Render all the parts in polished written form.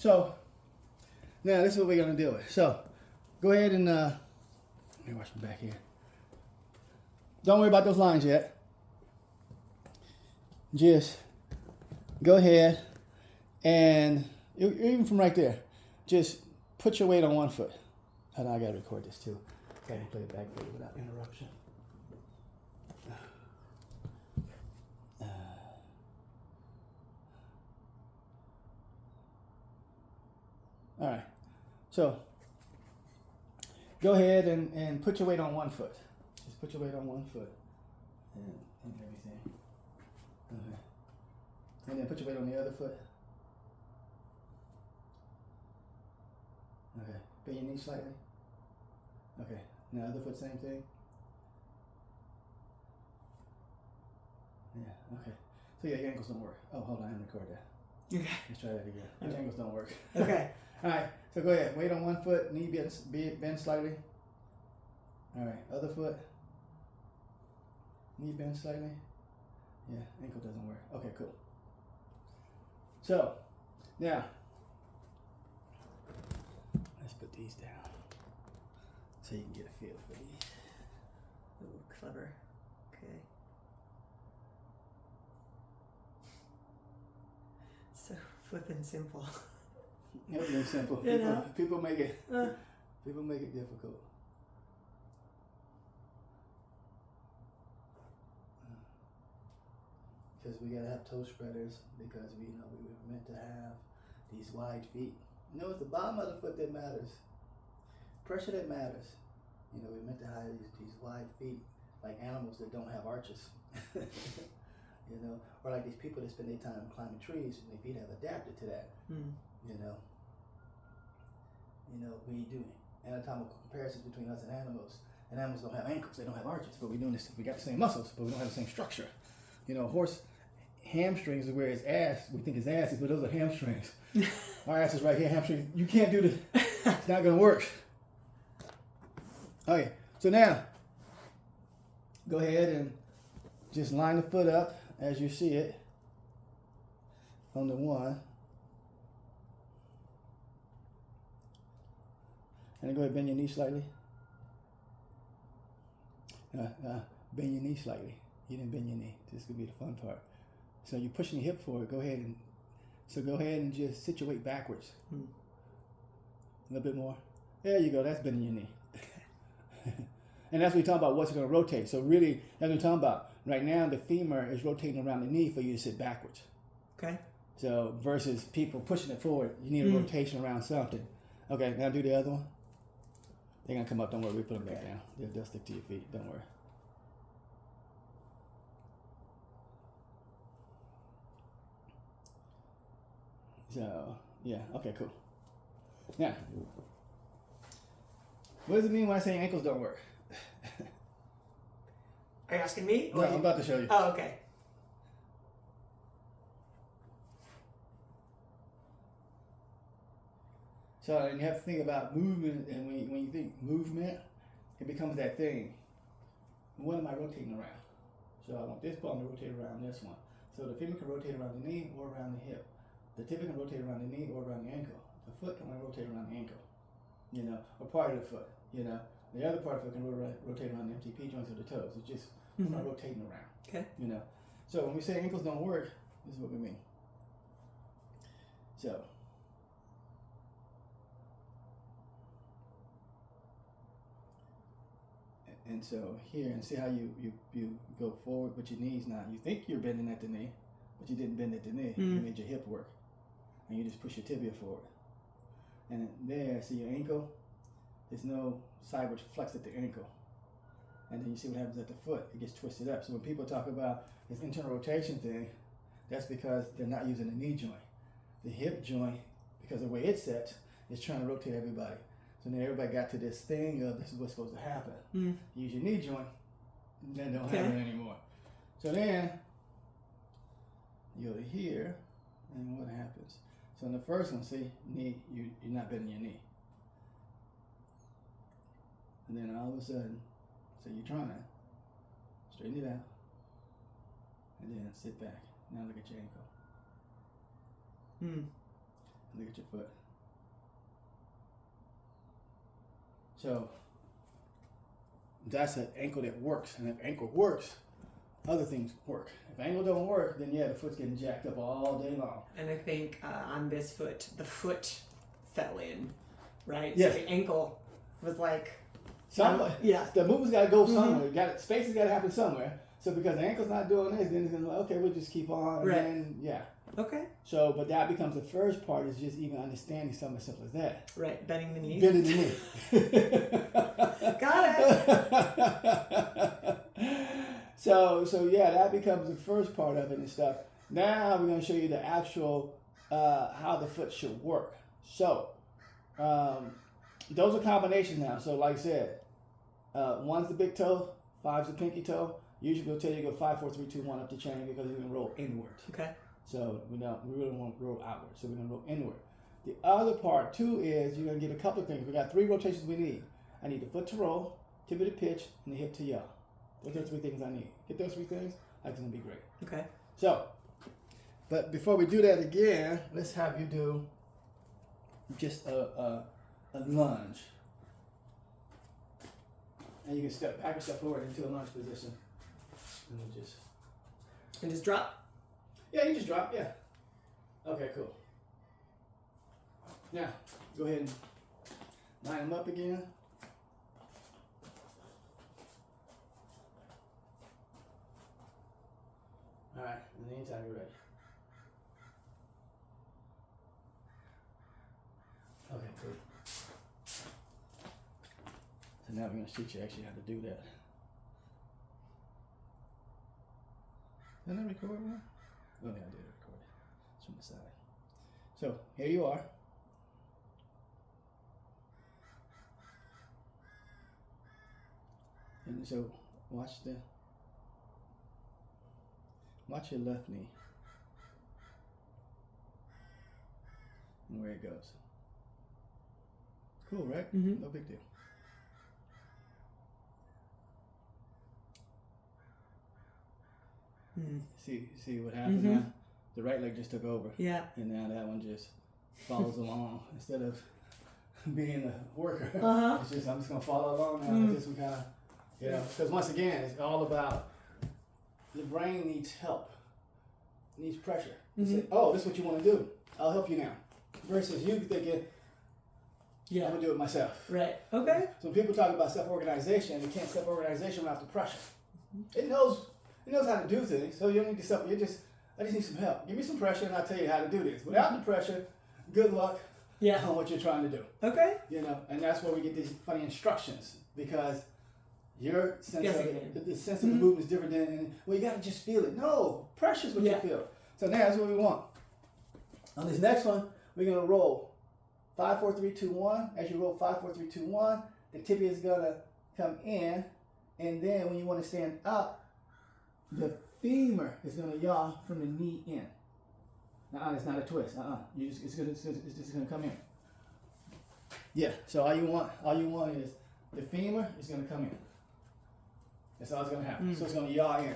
So now this is what we're gonna do. So go ahead and let me watch my back here. Don't worry about those lines yet. Just go ahead and even from right there, just put your weight on one foot. And I gotta record this too. I can play it back for you without interruption. All right, so go ahead and put your weight on one foot. Just put your weight on one foot and everything. Okay. And then put your weight on the other foot. Okay, bend your knee slightly. Okay, now other foot, same thing. Yeah, okay. So yeah, your ankles don't work. Oh, hold on, I haven't recorded that. Okay. Let's try that again. Your ankles don't work. Okay. All right, so go ahead. Weight on one foot, knee bend slightly. All right, other foot. Knee bend slightly. Yeah, ankle doesn't work. Okay, cool. So, now, let's put these down so you can get a feel for these. Ooh, clever. Okay. So flippin' simple. Everything's simple. You know? People make it difficult. Because we gotta have toe spreaders because we were meant to have these wide feet. You know, it's the bottom of the foot that matters. Pressure that matters. You know, we're meant to have these wide feet like animals that don't have arches. You know, or like these people that spend their time climbing trees and their feet have adapted to that. Mm. You know, we do anatomical comparisons between us and animals. And animals don't have ankles, they don't have arches, but we're doing this. We got the same muscles, but we don't have the same structure. You know, horse hamstrings is where his ass, we think his ass is, but those are hamstrings. Our ass is right here, hamstrings. You can't do this. It's not gonna work. Okay, so now, go ahead and just line the foot up as you see it on the one. And then go ahead and bend your knee slightly. Bend your knee slightly. You didn't bend your knee. This could be the fun part. So you're pushing your hip forward. Go ahead and just sit your weight backwards. A little bit more. There you go. That's bending your knee. And that's what we're talking about. What's going to rotate? So really, that's what we're talking about. Right now, the femur is rotating around the knee for you to sit backwards. Okay. So versus people pushing it forward, you need a rotation around something. Okay. Now do the other one. They're gonna come up. Don't worry. We put them back down. They'll stick to your feet. Don't worry. So, yeah, okay, cool. Now, what does it mean when I say ankles don't work? Are you asking me? No, I'm about to show you. Oh, okay. So, and you have to think about movement, and when you think movement, it becomes that thing. What am I rotating around? So I want this bone to rotate around this one. So the femur can rotate around the knee or around the hip. The tibia can rotate around the knee or around the ankle. The foot can only rotate around the ankle, or part of the foot, The other part of it can rotate around the MTP joints of the toes. It's just not rotating around. Okay. So when we say ankles don't work, this is what we mean. So. And so here, and see how you go forward, but your knee's not. You think you're bending at the knee, but you didn't bend at the knee. You made your hip work. And you just push your tibia forward. And there, see your ankle? There's no side which flex at the ankle. And then you see what happens at the foot. It gets twisted up. So when people talk about this internal rotation thing, that's because they're not using the knee joint. The hip joint, because of the way it's set, is trying to rotate everybody. So now everybody got to this thing of this is what's supposed to happen. Use your knee joint, and then don't have it anymore. So then you go to here, and what happens? So in the first one, see, knee, you're not bending your knee. And then all of a sudden, so you're trying, straighten it out, and then sit back. Now look at your ankle. Look at your foot. So that's an ankle that works, and if ankle works, other things work. If ankle don't work, then yeah, the foot's getting jacked up all day long. And I think on this foot, the foot fell in, right? Yeah. So the ankle was like, Somewhere. yeah. The movement's got to go somewhere. Space has got to happen somewhere. So because the ankle's not doing this, then it's gonna be like, okay, we'll just keep on. Right. And then, yeah. Okay. So, but that becomes the first part, is just even understanding something as simple as that. Right. Bending the knee. Bending the knee. Got it. So yeah, that becomes the first part of it and stuff. Now we're going to show you the actual how the foot should work. So those are combinations now. So like I said, 1's the big toe, 5's the pinky toe. Usually we'll tell you to go 5, 4, 3, 2, 1 up the chain because we're going to roll inward. Okay. So we really want to roll outward. So we're going to roll inward. The other part too is you're going to get a couple of things. We got 3 rotations we need. I need the foot to roll, tibia to pitch, and the hip to yaw. Those are the 3 things I need. Get those 3 things, that's going to be great. Okay. So, but before we do that again, let's have you do just a lunge. And you can back a step forward into a lunge position. And we'll just drop. Yeah, you just drop, yeah. Okay, cool. Now, go ahead and line them up again. All right, in the meantime, you're ready. Okay, cool. So now we're going to teach you actually how to do that. Did I record one? Oh, yeah, I did record it. It's from the side. So, here you are. And so, watch your left knee and where it goes. Cool, right? Mm-hmm. No big deal. See what happened now? The right leg just took over. Yeah. And now that one just follows along instead of being a worker. It's just, I'm just gonna follow along now. Just some kind of, because once again, it's all about the brain needs help, needs pressure. Say, oh, this is what you want to do. I'll help you now. Versus you thinking, I'm gonna do it myself. Right. Okay. So when people talk about self-organization, they can't self-organization without the pressure. It knows how to do things, so you don't need to self. I just need some help. Give me some pressure, and I'll tell you how to do this. Without the pressure, good luck on what you're trying to do. Okay. And that's where we get these funny instructions, because your sense of it, the sense of the movement is different than, well, you got to just feel it. No, pressure is what you feel. So now that's what we want. On this next one, we're going to roll 5, 4, 3, 2, 1. As you roll 5, 4, 3, 2, 1, the tibia is going to come in, and then when you want to stand up, the femur is going to yaw from the knee in. It's not a twist. It's just going to come in. Yeah. So all you want is the femur is going to come in. That's all it's going to happen. So it's going to yaw in.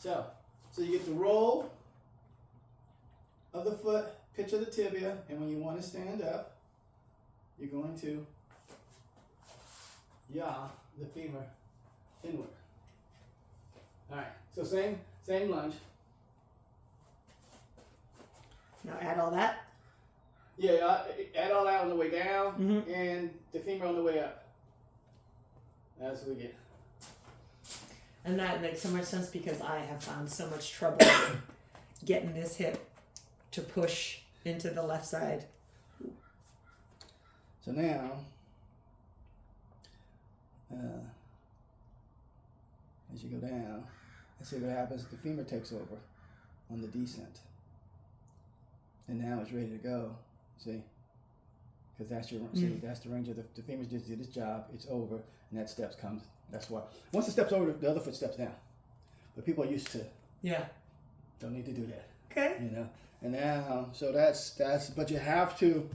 So you get the roll of the foot, pitch of the tibia, and when you want to stand up, you're going to yaw the femur inward. All right. So same lunge. Now add all that. Yeah, add all that on the way down and the femur on the way up. That's what we get. And that makes so much sense because I have found so much trouble getting this hip to push into the left side. So now, as you go down, let's see what happens. The femur takes over on the descent. And now it's ready to go. See? Because that's that's the range of the femur just did its job. It's over, and that steps comes. That's why. Once the steps over, the other foot steps down. But people are used to. Yeah. Don't need to do that. Okay. And now, so that's. But you have to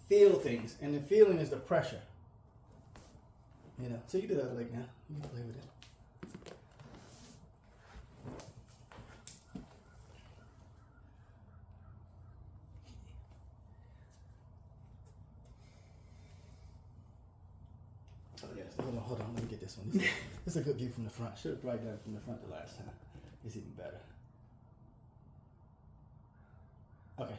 feel things, and the feeling is the pressure. So you do the other leg now. You can play with it. hold on. Let me get this one. This is a good view from the front. Should have brought that from the front the last time. It's even better. Okay.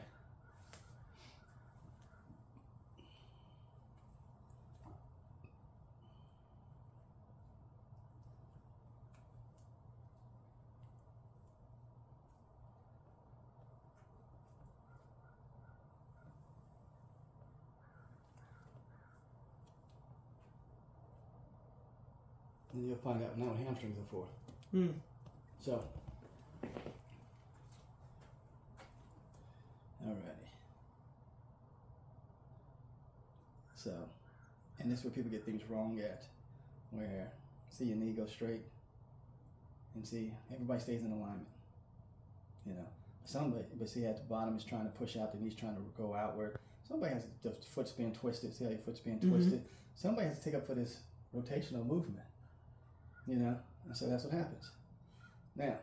And you'll find out now what hamstrings are for. So, alrighty. So, and this is where people get things wrong at, where see your knee go straight, and see everybody stays in alignment. You know, somebody, but see at the bottom is trying to push out, the knee's trying to go outward. Somebody has the foot's being twisted. See how your foot's being twisted. Somebody has to take up for this rotational movement. You know, and so that's what happens. Now,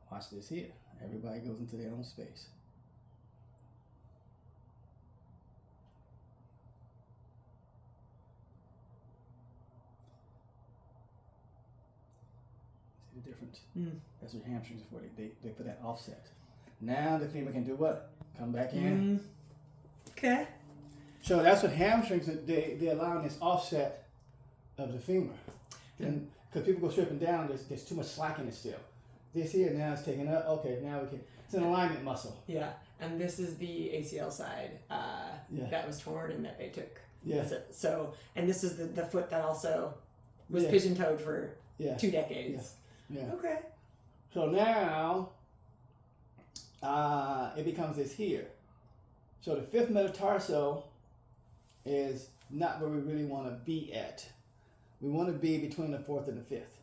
watch this here. Everybody goes into their own space. See the difference? That's what hamstrings are for. They put that offset. Now the femur can do what? Come back in. Okay. So that's what hamstrings are. They're allowing this offset of the femur. And because people go stripping down, there's too much slack in it still. This here now is taken up. Okay, now we can. It's an alignment muscle. Yeah, and this is the ACL side that was torn and that they took. Yeah. So and this is the foot that also was pigeon-toed for 2 decades. Yeah. Okay. So now it becomes this here. So the fifth metatarsal is not where we really want to be at. We want to be between the fourth and the fifth.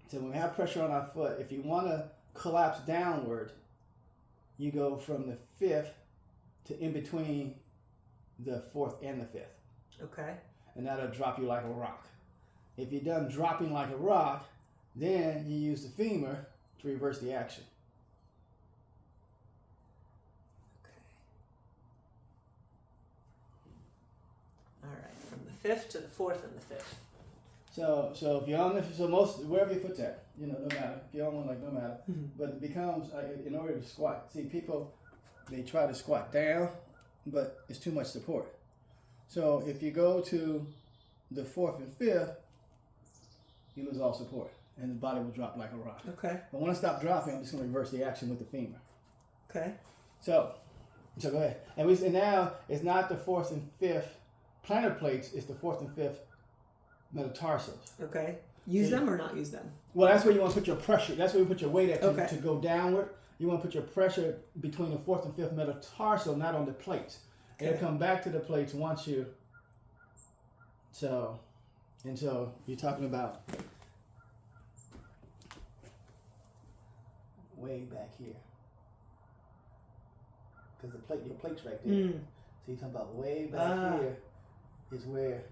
So when we have pressure on our foot, if you want to collapse downward, you go from the fifth to in between the fourth and the fifth. Okay. And that'll drop you like a rock. If you're done dropping like a rock, then you use the femur to reverse the action. All right, from the fifth to the fourth and the fifth. So if you're on most wherever your foot's at, you know, no matter. If you're on one, like no matter. But it becomes in order to squat. See, people they try to squat down, but it's too much support. So if you go to the fourth and fifth, you lose all support, and the body will drop like a rock. Okay. But when I stop dropping, I'm just going to reverse the action with the femur. Okay. So go ahead. And now it's not the fourth and fifth plantar plates, it's the fourth and fifth metatarsals. Okay. Use them or not use them? Well, that's where you want to put your pressure. That's where you put your weight at Okay. to go downward. You want to put your pressure between the fourth and fifth metatarsal, not on the plates. Okay. It'll come back to the plates once you. So you're talking about way back here. Because your plate's right there. So you're talking about way back here is where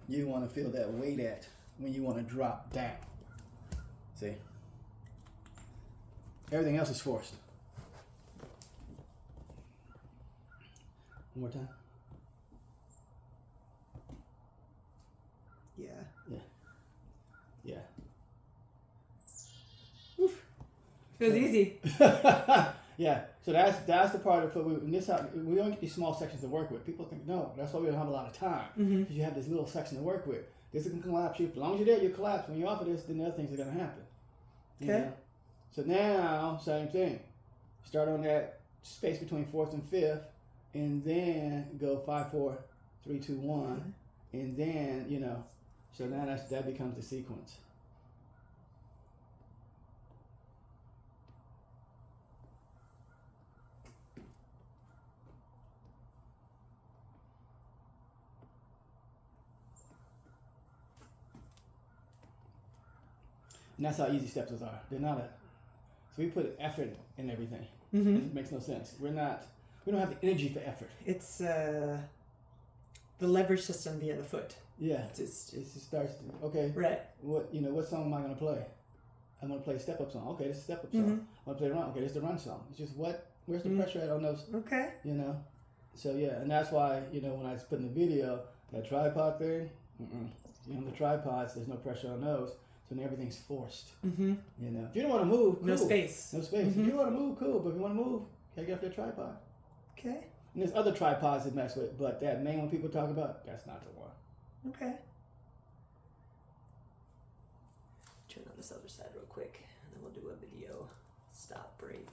you want to feel that weight at when you want to drop down. See? Everything else is forced. One more time. Yeah. Oof. Feels easy. Yeah. So that's the part of we only get these small sections to work with. People think no, that's why we don't have a lot of time because you have this little section to work with. This can collapse you. As long as you're there, you collapse. When you're off of this, then the other things are going to happen. Okay. You know? So now, same thing. Start on that space between fourth and fifth, and then go 5, 4, 3, 2, 1, and then So now that becomes the sequence. And that's how easy steps are. They're not so we put effort in everything. It makes no sense. We don't have the energy for effort. It's the leverage system via the foot. Yeah. It just starts to, okay. Right. What song am I gonna play? I'm gonna play a step up song. Okay, this is a step up song. I'm gonna play a run. Okay, this is the run song. It's just where's the pressure at on those? Okay. So yeah, and that's why, you know, when I was putting the video, that tripod thing, you know, the tripods, there's no pressure on those, so then everything's forced. Mm-hmm. You know, if you don't want to move, cool. No space. No space. Mm-hmm. If you want to move, cool. But if you want to move, you gotta get off your tripod. Okay. And there's other tripods to mess with, but that main one people talk about, that's not the one. Okay. Turn on this other side real quick, and then we'll do a video stop break.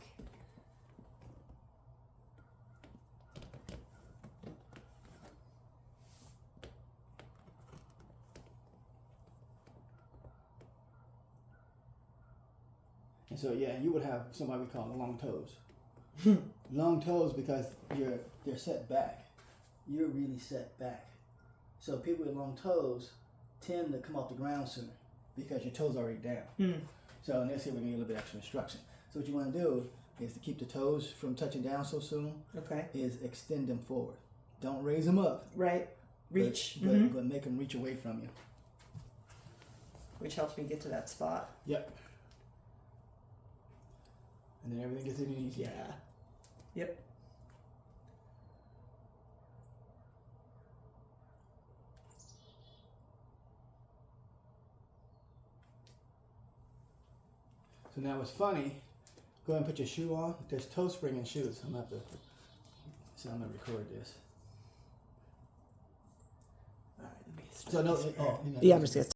And so yeah, you would have somebody we call long toes. Long toes because they're set back. You're really set back. So people with long toes tend to come off the ground sooner because your toes are already down. So in this here we need a little bit extra instruction. So what you want to do is to keep the toes from touching down so soon. Okay. Is extend them forward. Don't raise them up. Right. Reach. But make them reach away from you. Which helps me get to that spot. Yep. And then everything gets any easier. Yeah. Yep. So now what's funny, go ahead and put your shoe on. There's toe spring in shoes. I'm gonna record this. All right, let me start So no, this. oh, you know, Yeah, I'm just gonna